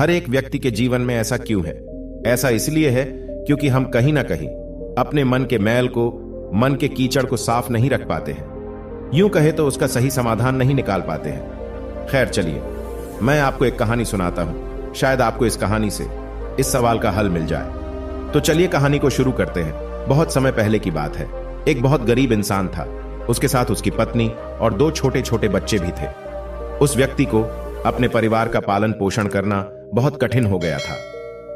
हर एक व्यक्ति के जीवन में ऐसा क्यों है? ऐसा इसलिए है क्योंकि हम कहीं ना कहीं अपने मन के मैल को, मन के कीचड़ को साफ नहीं रख पाते हैं। यूं कहे तो उसका सही समाधान नहीं निकाल पाते हैं। खैर चलिए, मैं आपको एक कहानी सुनाता हूं। शायद आपको इस कहानी से इस सवाल का हल मिल जाए। तो चलिए कहानी को शुरू करते हैं। बहुत समय पहले की बात है। एक बहुत गरीब इंसान था। उसके साथ उसकी पत्नी और 2 छोटे छोटे बच्चे भी थे। उस व्यक्ति को अपने परिवार का पालन पोषण करना बहुत कठिन हो गया था।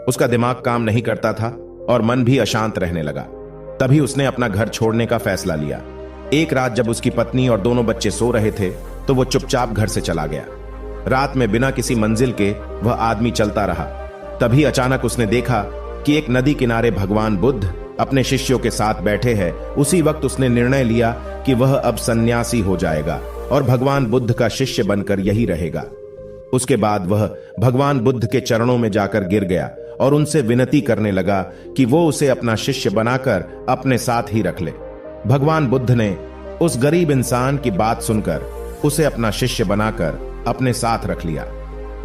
उसका दिमाग काम नहीं करता था और मन भी अशांत रहने लगा। तभी उसने अपना घर छोड़ने का फैसला लिया। एक रात जब उसकी पत्नी और दोनों बच्चे सो रहे थे तो वो चुपचाप घर से चला गया। रात में बिना किसी मंजिल के वह आदमी चलता रहा। तभी अचानक उसने देखा कि एक नदी किनारे भगवान बुद्ध अपने शिष्यों के साथ बैठे हैं। उसी वक्त उसने निर्णय लिया कि वह अब सन्यासी हो जाएगा और भगवान बुद्ध का शिष्य बनकर यही रहेगा। उसके बाद वह भगवान बुद्ध के चरणों में जाकर गिर गया और उनसे विनती करने लगा कि वो उसे अपना शिष्य बनाकर अपने साथ ही रख ले। भगवान बुद्ध ने उस गरीब इंसान की बात सुनकर उसे अपना शिष्य बनाकर अपने साथ रख लिया।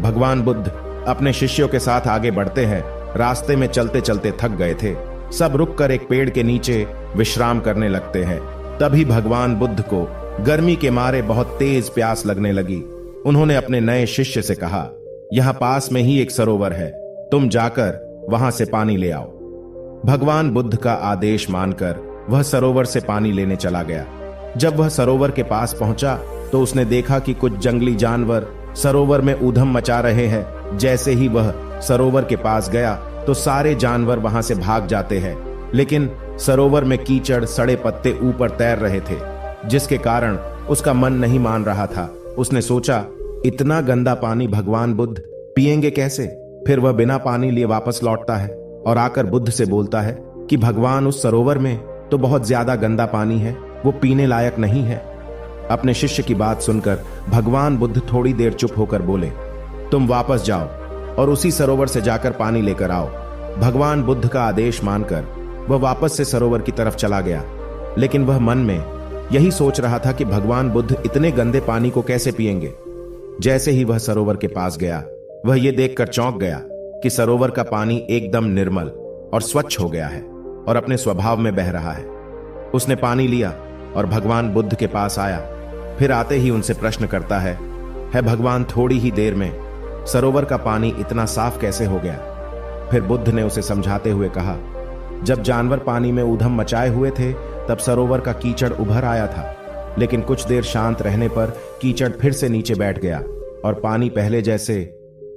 भगवान बुद्ध अपने शिष्यों के साथ आगे बढ़ते हैं। रास्ते में चलते चलते थक गए थे। सब रुककर एक पेड़ के नीचे विश्राम करने लगते हैं। तभी भगवान बुद्ध को गर्मी के मारे बहुत तेज प्यास लगने लगी। उन्होंने अपने नए शिष्य से कहा, यहां पास में ही एक सरोवर है, तुम जाकर वहां से पानी ले आओ। भगवान बुद्ध का आदेश मानकर वह सरोवर से पानी लेने चला गया। जब वह सरोवर के पास पहुंचा तो उसने देखा कि कुछ जंगली जानवर सरोवर में ऊधम मचा रहे हैं। जैसे ही वह सरोवर के पास गया तो सारे जानवर वहां से भाग जाते हैं, लेकिन सरोवर में कीचड़, सड़े पत्ते ऊपर तैर रहे थे, जिसके कारण उसका मन नहीं मान रहा था। उसने सोचा, इतना गंदा पानी भगवान बुद्ध पिएंगे कैसे? फिर वह बिना पानी लिए वापस लौटता है और आकर बुद्ध से बोलता है कि भगवान, उस सरोवर में तो बहुत ज्यादा गंदा पानी है, वो पीने लायक नहीं है। अपने शिष्य की बात सुनकर भगवान बुद्ध थोड़ी देर चुप होकर बोले, तुम वापस जाओ और उसी सरोवर से जाकर पानी लेकर आओ। भगवान बुद्ध का आदेश मानकर वह वापस से सरोवर की तरफ चला गया, लेकिन वह मन में यही सोच रहा था कि भगवान बुद्ध इतने गंदे पानी को कैसे पिएंगे। जैसे ही वह सरोवर के पास गया, वह यह देखकर चौंक गया कि सरोवर का पानी एकदम निर्मल और स्वच्छ हो गया है और अपने स्वभाव में बह रहा है। उसने पानी लिया और भगवान बुद्ध के पास आया। फिर आते ही उनसे प्रश्न करता है भगवान, थोड़ी ही देर में सरोवर का पानी इतना साफ कैसे हो गया? फिर बुद्ध ने उसे समझाते हुए कहा, जब जानवर पानी में ऊधम मचाए हुए थे तब सरोवर का कीचड़ उभर आया था, लेकिन कुछ देर शांत रहने पर कीचड़ फिर से नीचे बैठ गया और पानी पहले जैसे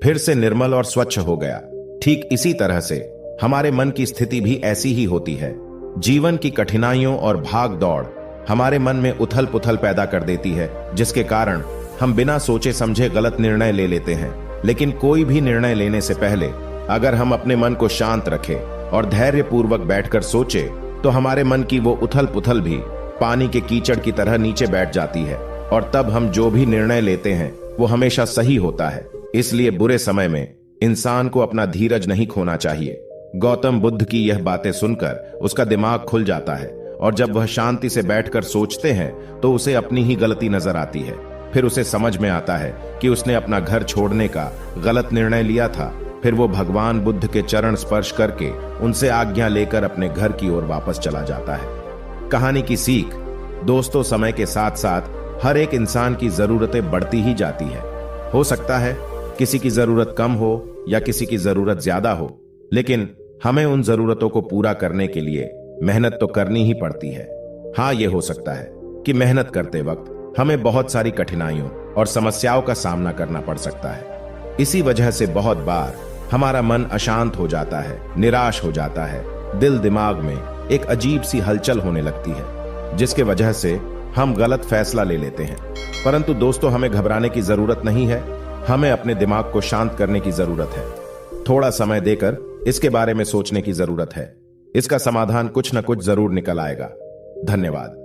फिर से निर्मल और स्वच्छ हो गया। ठीक इसी तरह से हमारे मन की स्थिति भी ऐसी ही होती है। जीवन की कठिनाइयों और भाग दौड़ हमारे मन में उथल पुथल पैदा कर देती है, जिसके कारण हम बिना सोचे समझे गलत निर्णय ले लेते हैं। लेकिन कोई भी निर्णय लेने से पहले अगर हम अपने मन को शांत रखें और धैर्यपूर्वक बैठकर सोचे तो हमारे मन की वो उथल पुथल भी पानी के कीचड़ की तरह नीचे बैठ जाती है और तब हम जो भी निर्णय लेते हैं वो हमेशा सही होता है। इसलिए बुरे समय में इंसान को अपना धीरज नहीं खोना चाहिए। गौतम बुद्ध की यह बातें सुनकर उसका दिमाग खुल जाता है और जब वह शांति से बैठकर सोचते हैं तो उसे अपनी ही गलती नजर आती है। फिर उसे समझ में आता है कि उसने अपना घर छोड़ने का गलत निर्णय लिया था। फिर वो भगवान बुद्ध के चरण स्पर्श करके उनसे आज्ञा लेकर अपने घर की ओर वापस चला जाता है। कहानी की सीख, दोस्तों, समय के साथ साथ हर एक इंसान की जरूरतें बढ़ती ही जाती है। हो सकता है किसी की जरूरत कम हो या किसी की जरूरत ज्यादा हो, लेकिन हमें उन जरूरतों को पूरा करने के लिए मेहनत तो करनी ही पड़ती है। हाँ, ये हो सकता है कि मेहनत करते वक्त हमें बहुत सारी कठिनाइयों और समस्याओं का सामना करना पड़ सकता है। इसी वजह से बहुत बार हमारा मन अशांत हो जाता है, निराश हो जाता है, दिल दिमाग में एक अजीब सी हलचल होने लगती है, जिसके वजह से हम गलत फैसला ले लेते हैं। परंतु दोस्तों, हमें घबराने की जरूरत नहीं है। हमें अपने दिमाग को शांत करने की जरूरत है। थोड़ा समय देकर इसके बारे में सोचने की जरूरत है। इसका समाधान कुछ न कुछ जरूर निकल आएगा। धन्यवाद।